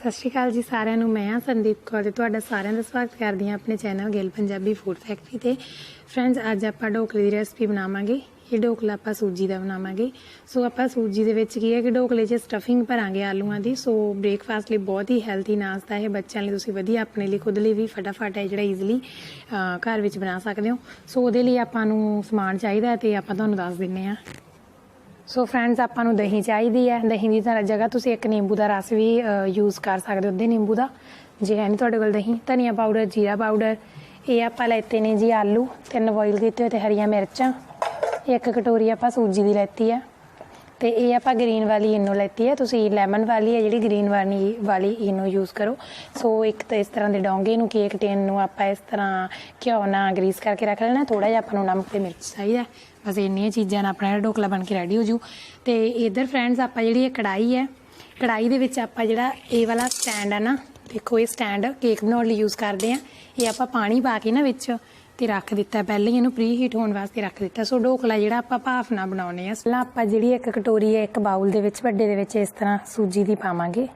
सत श्री अकाल जी सारिਆਂ ਨੂੰ। मैं संदीप कौर ਤੇ ਤੁਹਾਡਾ ਸਾਰਿਆਂ ਦਾ ਸਵਾਗਤ ਕਰਦੀ ਹਾਂ ਆਪਣੇ channel Gill Punjabi food factory ਤੇ। ਫਰੈਂਡਸ ਅੱਜ ਆਪਾਂ ਢੋਕਲੇ ਦੀ ਰੈਸਪੀ ਬਣਾਵਾਂਗੇ। ਇਹ ਢੋਕਲਾ ਆਪਾਂ ਸੂਜੀ ਦਾ ਬਣਾਵਾਂਗੇ। ਸੋ ਆਪਾਂ ਸੂਜੀ ਦੇ ਵਿੱਚ ਕੀ ਹੈ ਕਿ ਢੋਕਲੇ 'ਚ ਸਟਫਿੰਗ ਭਰਾਂਗੇ ਆਲੂਆਂ ਦੀ। ਸੋ ਬ੍ਰੇਕਫਾਸਟ ਲਈ ਬਹੁਤ ਹੀ ਹੈਲਥੀ ਨਾਸ਼ਤਾ ਹੈ। ਬੱਚਿਆਂ ਲਈ ਤੁਸੀਂ ਵਧੀਆ, ਆਪਣੇ ਲਈ ਖੁਦ ਲਈ ਵੀ ਫਟਾਫਟ ਹੈ ਜਿਹੜਾ ਈਜ਼ੀਲੀ ਘਰ ਵਿੱਚ ਬਣਾ ਸਕਦੇ ਹੋ। ਸੋ ਉਹਦੇ ਲਈ ਆਪਾਂ ਨੂੰ ਸਮਾਨ ਚਾਹੀਦਾ ਤੇ ਆਪਾਂ ਤੁਹਾਨੂੰ ਦੱਸ ਦਿੰਨੇ ਆ। ਸੋ ਫਰੈਂਡਸ ਆਪਾਂ ਨੂੰ ਦਹੀਂ ਚਾਹੀਦੀ ਹੈ। ਦਹੀਂ ਦੀ ਜਗ੍ਹਾ ਤੁਸੀਂ ਇੱਕ ਨਿੰਬੂ ਦਾ ਰਸ ਵੀ ਯੂਜ਼ ਕਰ ਸਕਦੇ ਹੋ, ਅੱਧੇ ਨਿੰਬੂ ਦਾ, ਜੇ ਹੈ ਨਹੀਂ ਤੁਹਾਡੇ ਕੋਲ ਦਹੀਂ। ਧਨੀਆ ਪਾਊਡਰ, ਜੀਰਾ ਪਾਊਡਰ। ਇਹ ਆਪਾਂ ਲੈਤੇ ਨੇ ਜੀ ਆਲੂ 3 ਬੋਇਲ ਕੀਤੇ ਹੋਏ ਤੇ ਹਰੀਆਂ ਮਿਰਚਾਂ। 1 ਕਟੋਰੀ ਆਪਾਂ ਸੂਜੀ ਦੀ ਲੈਤੀ ਹੈ ਤੇ ਇਹ ਆਪਾਂ ਗ੍ਰੀਨ ਵਾਲੀ ਇਨੋ ਲੈਤੀ ਹੈ। ਤੁਸੀਂ ਲੈਮਨ ਵਾਲੀ ਹੈ ਜਿਹੜੀ ਗ੍ਰੀਨ ਵਾਲੀ ਇਨੋ ਯੂਜ਼ ਕਰੋ। ਸੋ ਇੱਕ ਤਾਂ ਇਸ ਤਰ੍ਹਾਂ ਦੇ ਡੋਂਗੇ ਨੂੰ, ਕੇਕ ਟਿਨ ਨੂੰ ਆਪਾਂ ਇਸ ਤਰ੍ਹਾਂ ਘਿਓ ਨਾਲ ਗਰੀਸ ਕਰਕੇ ਰੱਖ ਲੈਣਾ। ਥੋੜਾ ਜਿਹਾ ਆਪਾਂ ਨੂੰ ਨਮਕ ਤੇ ਮਿਰਚ ਚਾਹੀਦਾ। ਬਸ ਇੰਨੀਆਂ ਚੀਜ਼ਾਂ ਨਾਲ ਆਪਣਾ ਢੋਕਲਾ ਬਣ ਕੇ ਰੈਡੀ ਹੋ ਜੂ। ਤੇ ਇੱਧਰ ਫਰੈਂਡਸ ਆਪਾਂ ਜਿਹੜੀ ਇਹ ਕੜਾਈ ਹੈ, ਕੜਾਈ ਦੇ ਵਿੱਚ ਆਪਾਂ ਜਿਹੜਾ ਇਹ ਵਾਲਾ ਸਟੈਂਡ ਹੈ ਨਾ, ਦੇਖੋ ਇਹ ਸਟੈਂਡ ਕੇਕ ਬਣਾਉਣ ਲਈ ਯੂਜ਼ ਕਰਦੇ ਆ। ਇਹ ਆਪਾਂ ਪਾਣੀ ਪਾ ਕੇ ਨਾ ਵਿੱਚ ਤੇ ਰੱਖ ਦਿੱਤਾ, ਪਹਿਲਾਂ ਹੀ ਇਹਨੂੰ ਪ੍ਰੀ ਹੀਟ ਹੋਣ ਵਾਸਤੇ ਰੱਖ ਦਿੱਤਾ। ਸੋ ਢੋਕਲਾ ਜਿਹੜਾ ਆਪਾਂ ਭਾਫ ਨਾਲ ਬਣਾਉਣੇ ਆ। ਪਹਿਲਾਂ ਆਪਾਂ ਜਿਹੜੀ 1 ਕਟੋਰੀ ਹੈ ਇੱਕ ਬਾਉਲ ਦੇ ਵਿੱਚ, ਵੱਡੇ ਦੇ ਵਿੱਚ ਇਸ ਤਰ੍ਹਾਂ ਸੂਜੀ ਦੀ ਪਾਵਾਂਗੇ।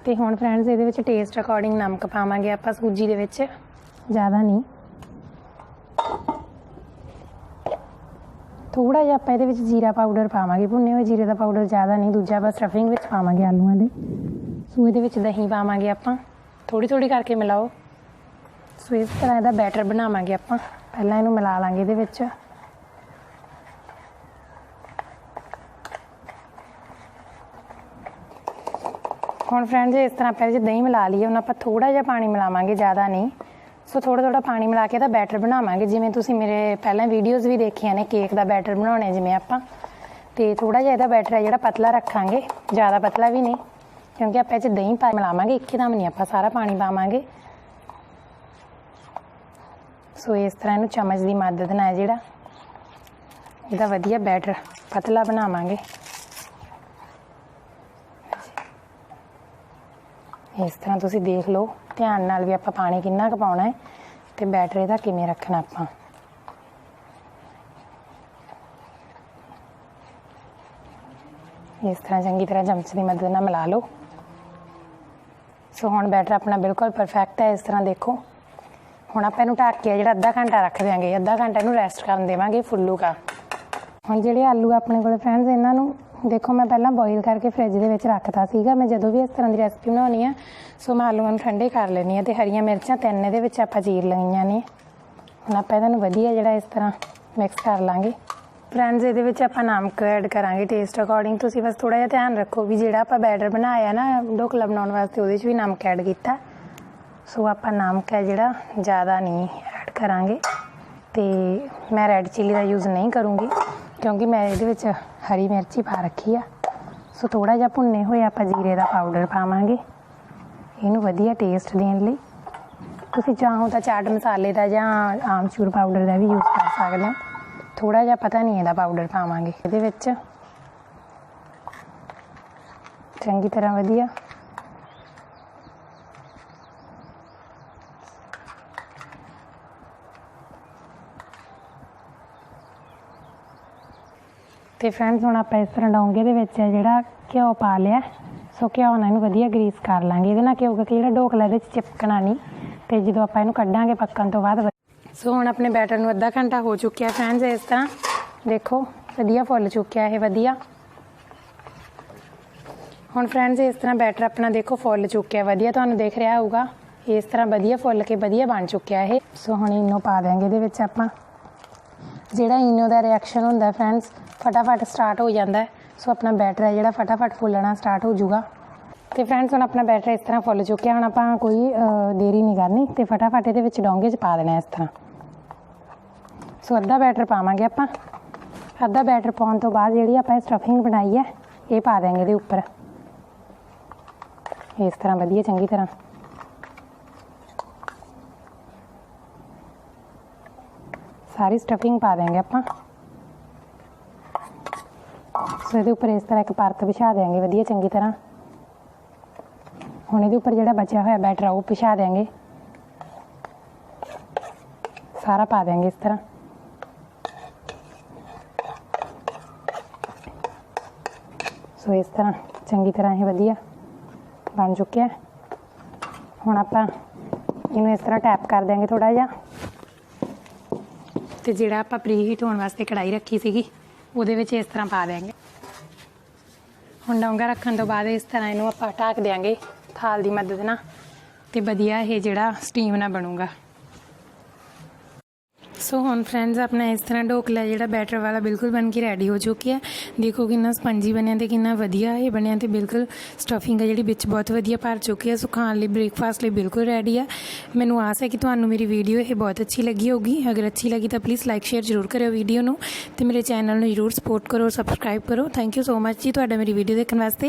ਤੇ ਹੁਣ ਫਰੈਂਡਸ ਇਹਦੇ ਵਿੱਚ ਟੇਸਟ ਅਕੋਰਡਿੰਗ ਨਮਕ ਪਾਵਾਂਗੇ ਆਪਾਂ ਸੂਜੀ ਦੇ ਵਿੱਚ, ਜ਼ਿਆਦਾ ਨਹੀਂ। ਥੋੜਾ ਜਿਹਾ ਆਪਾਂ ਇਹਦੇ ਵਿੱਚ ਜੀਰਾ ਪਾਊਡਰ ਪਾਵਾਂਗੇ, ਭੁੰਨੇ ਹੋਏ ਜੀਰੇ ਦਾ ਪਾਊਡਰ, ਜ਼ਿਆਦਾ ਨਹੀਂ। ਦੂਜਾ ਬਸ ਸਟਫਿੰਗ ਵਿੱਚ ਪਾਵਾਂਗੇ ਆਲੂਆਂ ਦੇ। ਸੋ ਇਹਦੇ ਵਿੱਚ ਦਹੀਂ ਪਾਵਾਂਗੇ ਆਪਾਂ, ਥੋੜੀ ਥੋੜੀ ਕਰਕੇ ਮਿਲਾਓ। ਸੋ ਇਸ ਤਰ੍ਹਾਂ ਇਹਦਾ ਬੈਟਰ ਬਣਾਵਾਂਗੇ ਆਪਾਂ। ਪਹਿਲਾਂ ਇਹਨੂੰ ਮਿਲਾ ਲਾਂਗੇ ਇਹਦੇ ਵਿੱਚ। ਹੁਣ ਫਰੈਂਡਸ ਇਸ ਤਰ੍ਹਾਂ ਆਪਾਂ ਇਹਦੇ 'ਚ ਦਹੀਂ ਮਿਲਾ ਲਈਏ। ਹੁਣ ਆਪਾਂ ਥੋੜਾ ਜਿਹਾ ਪਾਣੀ ਮਿਲਾਵਾਂਗੇ, ਜ਼ਿਆਦਾ ਨਹੀਂ। ਸੋ ਥੋੜਾ ਥੋੜਾ ਪਾਣੀ ਮਿਲਾ ਕੇ ਇਹਦਾ ਬੈਟਰ ਬਣਾਵਾਂਗੇ, ਜਿਵੇਂ ਤੁਸੀਂ ਮੇਰੇ ਪਹਿਲਾਂ ਵੀਡੀਓਜ਼ ਵੀ ਦੇਖੀਆਂ ਨੇ ਕੇਕ ਦਾ ਬੈਟਰ ਬਣਾਉਣੇ ਜਿਵੇਂ ਆਪਾਂ। ਤੇ ਥੋੜਾ ਜਿਹਾ ਇਹਦਾ ਬੈਟਰ ਹੈ ਜਿਹੜਾ ਪਤਲਾ ਰੱਖਾਂਗੇ, ਜ਼ਿਆਦਾ ਪਤਲਾ ਵੀ ਨਹੀਂ, ਕਿਉਂਕਿ ਆਪਾਂ ਇਹ 'ਚ ਦਹੀਂ ਪਾ ਮਿਲਾਵਾਂਗੇ। ਇੱਕਦਮ ਨਹੀਂ ਆਪਾਂ ਸਾਰਾ ਪਾਣੀ ਪਾਵਾਂਗੇ। ਸੋ ਇਸ ਤਰ੍ਹਾਂ ਇਹਨੂੰ ਚਮਚ ਦੀ ਮਦਦ ਨਾਲ ਜਿਹੜਾ ਇਹਦਾ ਵਧੀਆ ਬੈਟਰ ਪਤਲਾ ਬਣਾਵਾਂਗੇ। ਇਸ ਤਰ੍ਹਾਂ ਤੁਸੀਂ ਦੇਖ ਲਓ ਧਿਆਨ ਨਾਲ ਵੀ ਆਪਾਂ ਪਾਣੀ ਕਿੰਨਾ ਕੁ ਪਾਉਣਾ ਹੈ ਤੇ ਬੈਟਰ ਇਹਦਾ ਕਿਵੇਂ ਰੱਖਣਾ ਆਪਾਂ। ਇਸ ਤਰ੍ਹਾਂ ਚੰਗੀ ਤਰ੍ਹਾਂ ਚਮਚ ਦੀ ਮਦਦ ਨਾਲ ਮਿਲਾ ਲਓ। ਸੋ ਹੁਣ ਬੈਟਰ ਆਪਣਾ ਬਿਲਕੁਲ ਪਰਫੈਕਟ ਹੈ। ਇਸ ਤਰ੍ਹਾਂ ਦੇਖੋ। ਹੁਣ ਆਪਾਂ ਇਹਨੂੰ ਢੱਕ ਕੇ ਜਿਹੜਾ ਅੱਧਾ ਘੰਟਾ ਰੱਖ ਦਿਆਂਗੇ। ਅੱਧਾ ਘੰਟਾ ਇਹਨੂੰ ਰੈਸਟ ਕਰਨ ਦੇਵਾਂਗੇ ਫੁੱਲੂਗਾ। ਹੁਣ ਜਿਹੜੇ ਆਲੂ ਆਪਣੇ ਕੋਲ ਫਰੈਂਡਸ, ਇਹਨਾਂ ਨੂੰ ਦੇਖੋ ਮੈਂ ਪਹਿਲਾਂ ਬੋਇਲ ਕਰਕੇ ਫਰਿੱਜ ਦੇ ਵਿੱਚ ਰੱਖਤਾ ਸੀਗਾ। ਮੈਂ ਜਦੋਂ ਵੀ ਇਸ ਤਰ੍ਹਾਂ ਦੀ ਰੈਸਪੀ ਬਣਾਉਣੀ ਆ ਸੋ ਮੈਂ ਆਲੂਆਂ ਨੂੰ ਠੰਡੇ ਕਰ ਲੈਂਦੀ ਹਾਂ। ਤੇ ਹਰੀਆਂ ਮਿਰਚਾਂ 3 ਇਹਦੇ ਵਿੱਚ ਆਪਾਂ ਚੀਰ ਲਈਆਂ ਨੇ। ਹੁਣ ਆਪਾਂ ਇਹਨਾਂ ਨੂੰ ਵਧੀਆ ਜਿਹੜਾ ਇਸ ਤਰ੍ਹਾਂ ਮਿਕਸ ਕਰ ਲਾਂਗੇ। ਫਰੈਂਡਸ ਇਹਦੇ ਵਿੱਚ ਆਪਾਂ ਨਮਕ ਐਡ ਕਰਾਂਗੇ ਟੇਸਟ ਅਕੋਰਡਿੰਗ। ਤੁਸੀਂ ਬਸ ਥੋੜ੍ਹਾ ਜਿਹਾ ਧਿਆਨ ਰੱਖੋ ਵੀ ਜਿਹੜਾ ਆਪਾਂ ਬੈਟਰ ਬਣਾਇਆ ਨਾ ਢੋਕਲਾ ਬਣਾਉਣ ਵਾਸਤੇ, ਉਹਦੇ 'ਚ ਵੀ ਨਮਕ ਐਡ ਕੀਤਾ। ਸੋ ਆਪਾਂ ਨਮਕ ਹੈ ਜਿਹੜਾ ਜ਼ਿਆਦਾ ਨਹੀਂ ਐਡ ਕਰਾਂਗੇ। ਤੇ ਮੈਂ ਰੈੱਡ ਚਿੱਲੀ ਦਾ ਯੂਜ਼ ਨਹੀਂ ਕਰੂੰਗੀ ਕਿਉਂਕਿ ਮੈਂ ਇਹਦੇ ਵਿੱਚ ਹਰੀ ਮਿਰਚ ਹੀ ਪਾ ਰੱਖੀ ਆ। ਸੋ ਥੋੜ੍ਹਾ ਜਿਹਾ ਭੁੰਨੇ ਹੋਏ ਆਪਾਂ ਜੀਰੇ ਦਾ ਪਾਊਡਰ ਪਾਵਾਂਗੇ ਇਹਨੂੰ ਵਧੀਆ ਟੇਸਟ ਦੇਣ ਲਈ। ਤੁਸੀਂ ਚਾਹੋ ਤਾਂ ਚਾਟ ਮਸਾਲੇ ਦਾ ਜਾਂ ਆਮਚੂਰ ਪਾਊਡਰ ਦਾ ਵੀ ਯੂਜ਼ ਕਰ ਸਕਦੇ ਹੋ। ਥੋੜ੍ਹਾ ਜਿਹਾ ਪਤਾ ਨਹੀਂ ਇਹਦਾ ਪਾਊਡਰ ਪਾਵਾਂਗੇ ਇਹਦੇ ਵਿੱਚ ਚੰਗੀ ਤਰ੍ਹਾਂ ਵਧੀਆ। ਤੇ ਫਰੈਂਡਸ ਹੁਣ ਆਪਾਂ ਇਸ ਤਰ੍ਹਾਂ ਡੋਂਗੇ ਦੇ ਵਿੱਚ ਜਿਹੜਾ ਘਿਓ ਪਾ ਲਿਆ। ਸੋ ਘਿਓ ਨਾਲ ਇਹਨੂੰ ਵਧੀਆ ਗਰੀਸ ਕਰ ਲਾਂਗੇ। ਇਹਦੇ ਨਾਲ ਕੀ ਹੋਊਗਾ ਕਿ ਜਿਹੜਾ ਢੋਕਲਾ ਇਹਦੇ 'ਚ ਚਿਪਕਣਾ ਨਹੀਂ ਤੇ ਜਦੋਂ ਆਪਾਂ ਇਹਨੂੰ ਕੱਢਾਂਗੇ ਪੱਕਣ ਤੋਂ ਬਾਅਦ। ਸੋ ਹੁਣ ਆਪਣੇ ਬੈਟਰ ਨੂੰ ਅੱਧਾ ਘੰਟਾ ਹੋ ਚੁੱਕਿਆ ਫਰੈਂਡਸ। ਇਸ ਤਰ੍ਹਾਂ ਦੇਖੋ ਵਧੀਆ ਫੁੱਲ ਚੁੱਕਿਆ ਇਹ ਵਧੀਆ। ਹੁਣ ਫਰੈਂਡਸ ਇਸ ਤਰ੍ਹਾਂ ਬੈਟਰ ਆਪਣਾ ਦੇਖੋ ਫੁੱਲ ਚੁੱਕਿਆ ਵਧੀਆ, ਤੁਹਾਨੂੰ ਦਿਖ ਰਿਹਾ ਹੋਊਗਾ। ਇਸ ਤਰ੍ਹਾਂ ਵਧੀਆ ਫੁੱਲ ਕੇ ਵਧੀਆ ਬਣ ਚੁੱਕਿਆ ਇਹ। ਸੋ ਹੁਣ ਇਨੋ ਪਾ ਦਿਆਂਗੇ ਇਹਦੇ ਵਿੱਚ ਆਪਾਂ। ਜਿਹੜਾ ਇਨੋ ਦਾ ਰਿਐਕਸ਼ਨ ਹੁੰਦਾ ਫਰੈਂਡਸ ਫਟਾਫਟ ਸਟਾਰਟ ਹੋ ਜਾਂਦਾ। ਸੋ ਆਪਣਾ ਬੈਟਰ ਹੈ ਜਿਹੜਾ ਫਟਾਫਟ ਫੁੱਲਣਾ ਸਟਾਰਟ ਹੋ ਜਾਊਗਾ। ਤੇ ਫਰੈਂਡਸ ਹੁਣ ਆਪਣਾ ਬੈਟਰ ਇਸ ਤਰ੍ਹਾਂ ਫੁੱਲ ਚੁੱਕਿਆ। ਹੁਣ ਆਪਾਂ ਕੋਈ ਦੇਰੀ ਨਹੀਂ ਕਰਨੀ ਤੇ ਫਟਾਫਟ ਇਹਦੇ ਵਿੱਚ ਡੋਂਗੇ 'ਚ ਪਾ ਦੇਣਾ ਇਸ ਤਰ੍ਹਾਂ। ਸੋ ਅੱਧਾ ਬੈਟਰ ਪਾਵਾਂਗੇ ਆਪਾਂ। ਅੱਧਾ ਬੈਟਰ ਪਾਉਣ ਤੋਂ ਬਾਅਦ ਜਿਹੜੀ ਆਪਾਂ ਸਟਫਿੰਗ ਬਣਾਈ ਹੈ ਇਹ ਪਾ ਦਿਆਂਗੇ ਇਹਦੇ ਉੱਪਰ ਇਸ ਤਰ੍ਹਾਂ ਵਧੀਆ ਚੰਗੀ ਤਰ੍ਹਾਂ। ਸਾਰੀ ਸਟਫਿੰਗ ਪਾ ਦੇਂਗੇ ਆਪਾਂ। ਸੋ ਇਹਦੇ ਉੱਪਰ ਇਸ ਤਰ੍ਹਾਂ ਇੱਕ ਪਰਤ ਵਿਛਾ ਦੇਂਗੇ ਵਧੀਆ ਚੰਗੀ ਤਰ੍ਹਾਂ। ਹੁਣ ਇਹਦੇ ਉੱਪਰ ਜਿਹੜਾ ਬਚਿਆ ਹੋਇਆ ਬੈਟਰ ਆ ਉਹ ਵਿਛਾ ਦੇਂਗੇ, ਸਾਰਾ ਪਾ ਦੇਂਗੇ ਇਸ ਤਰ੍ਹਾਂ। ਸੋ ਇਸ ਤਰ੍ਹਾਂ ਚੰਗੀ ਤਰ੍ਹਾਂ ਇਹ ਵਧੀਆ बन चुके हैं। हुण आपां इनूं इस तरह टैप कर देंगे थोड़ा जिहा, ते जिहड़ा आपां प्री हीट होने वास्ते कढ़ाई रखी सीगी ਉਹਦੇ ਵਿੱਚ इस तरह पा देंगे। हुण डोंगा रखण तो बाद इस तरह इनूं आपां ढक देंगे थाल की मदद नाल, ते वधिया ये जिहड़ा स्टीम ना बनूगा। सो हुण फ्रेंड्स अपना इस तरह ढोकला जिहड़ा बैटर वाला बिल्कुल बन के रेडी हो चुकी है। देखो कितना स्पंजी बनया ते कितना वधिया ये बनया, ते बिल्कुल स्टफिंग है जिहड़ी विच बहुत वधिया भर चुकी है। सो खाण लई ब्रेकफास्ट लई बिल्कुल रेडी है। मैनूं आस है कि तुहानूं मेरी वीडियो ये बहुत अच्छी लगी होगी। अगर अच्छी लगी तो प्लीज़ लाइक शेयर जरूर करो वीडियो नूं, ते मेरे चैनल नूं जरूर सपोर्ट करो, सबसक्राइब करो। थैंक यू सो मच जी तुहाडा मेरी वीडियो देखण वास्ते।